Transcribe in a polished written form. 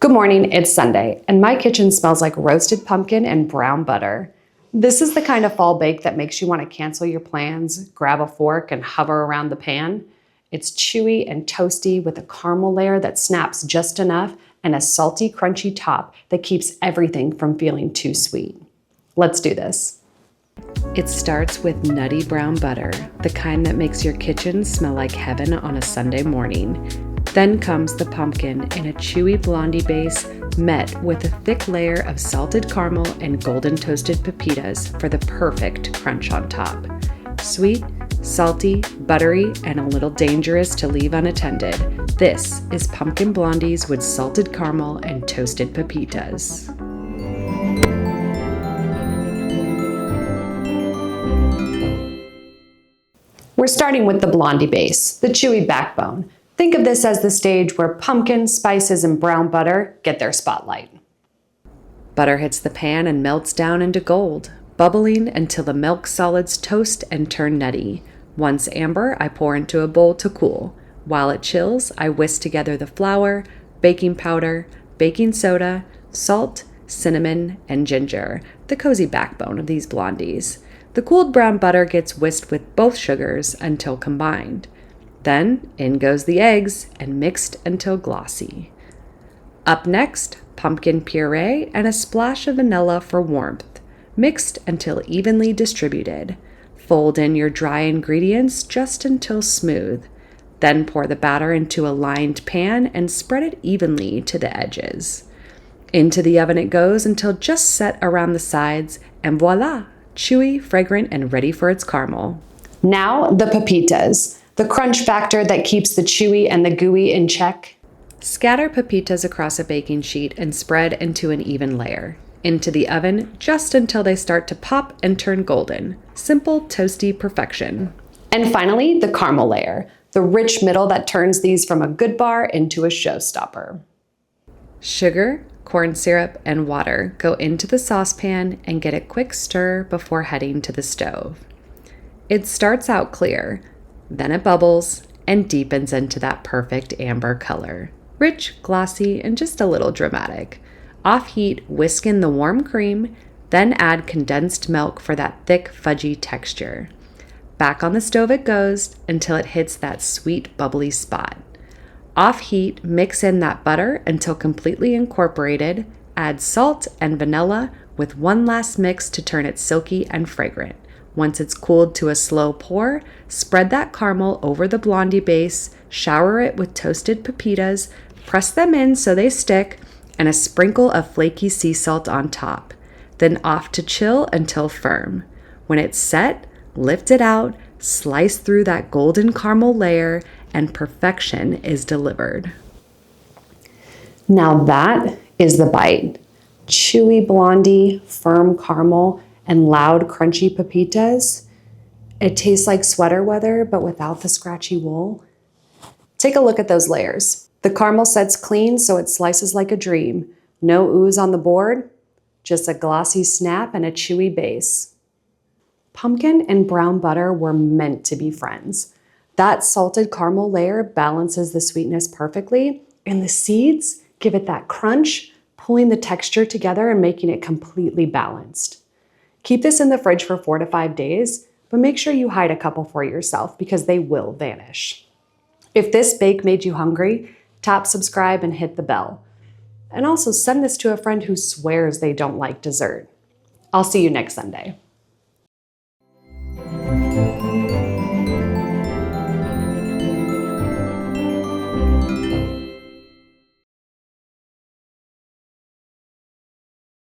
Good morning, it's Sunday, and my kitchen smells like roasted pumpkin and brown butter. This is the kind of fall bake that makes you want to cancel your plans, grab a fork, and hover around the pan. It's chewy and toasty with a caramel layer that snaps just enough and a salty, crunchy top that keeps everything from feeling too sweet. Let's do this. It starts with nutty brown butter, the kind that makes your kitchen smell like heaven on a Sunday morning. Then comes the pumpkin in a chewy blondie base met with a thick layer of salted caramel and golden toasted pepitas for the perfect crunch on top. Sweet, salty, buttery, and a little dangerous to leave unattended. This is pumpkin blondies with salted caramel and toasted pepitas. We're starting with the blondie base, the chewy backbone. Think of this as the stage where pumpkin, spices, and brown butter get their spotlight. Butter hits the pan and melts down into gold, bubbling until the milk solids toast and turn nutty. Once amber, I pour into a bowl to cool. While it chills, I whisk together the flour, baking powder, baking soda, salt, cinnamon, and ginger, the cozy backbone of these blondies. The cooled brown butter gets whisked with both sugars until combined. Then in goes the eggs and mixed until glossy. Up next, pumpkin puree and a splash of vanilla for warmth, mixed until evenly distributed. Fold in your dry ingredients just until smooth. Then pour the batter into a lined pan and spread it evenly to the edges. Into the oven it goes until just set around the sides, and voila, chewy, fragrant, and ready for its caramel. Now the pepitas. The crunch factor that keeps the chewy and the gooey in check. Scatter pepitas across a baking sheet and spread into an even layer. Into the oven just until they start to pop and turn golden. Simple, toasty perfection. And finally, the caramel layer, the rich middle that turns these from a good bar into a showstopper. Sugar, corn syrup, and water go into the saucepan and get a quick stir before heading to the stove. It starts out clear. Then it bubbles and deepens into that perfect amber color. Rich, glossy, and just a little dramatic. Off heat, whisk in the warm cream, then add condensed milk for that thick, fudgy texture. Back on the stove it goes until it hits that sweet, bubbly spot. Off heat, mix in that butter until completely incorporated. Add salt and vanilla with one last mix to turn it silky and fragrant. Once it's cooled to a slow pour, spread that caramel over the blondie base, shower it with toasted pepitas, press them in so they stick, and a sprinkle of flaky sea salt on top. Then off to chill until firm. When it's set, lift it out, slice through that golden caramel layer, and perfection is delivered. Now that is the bite. Chewy blondie, firm caramel, and loud, crunchy pepitas. It tastes like sweater weather, but without the scratchy wool. Take a look at those layers. The caramel sets clean, so it slices like a dream. No ooze on the board, just a glossy snap and a chewy base. Pumpkin and brown butter were meant to be friends. That salted caramel layer balances the sweetness perfectly, and the seeds give it that crunch, pulling the texture together and making it completely balanced. Keep this in the fridge for 4 to 5 days, but make sure you hide a couple for yourself because they will vanish. If this bake made you hungry, tap subscribe and hit the bell. And also send this to a friend who swears they don't like dessert. I'll see you next Sunday.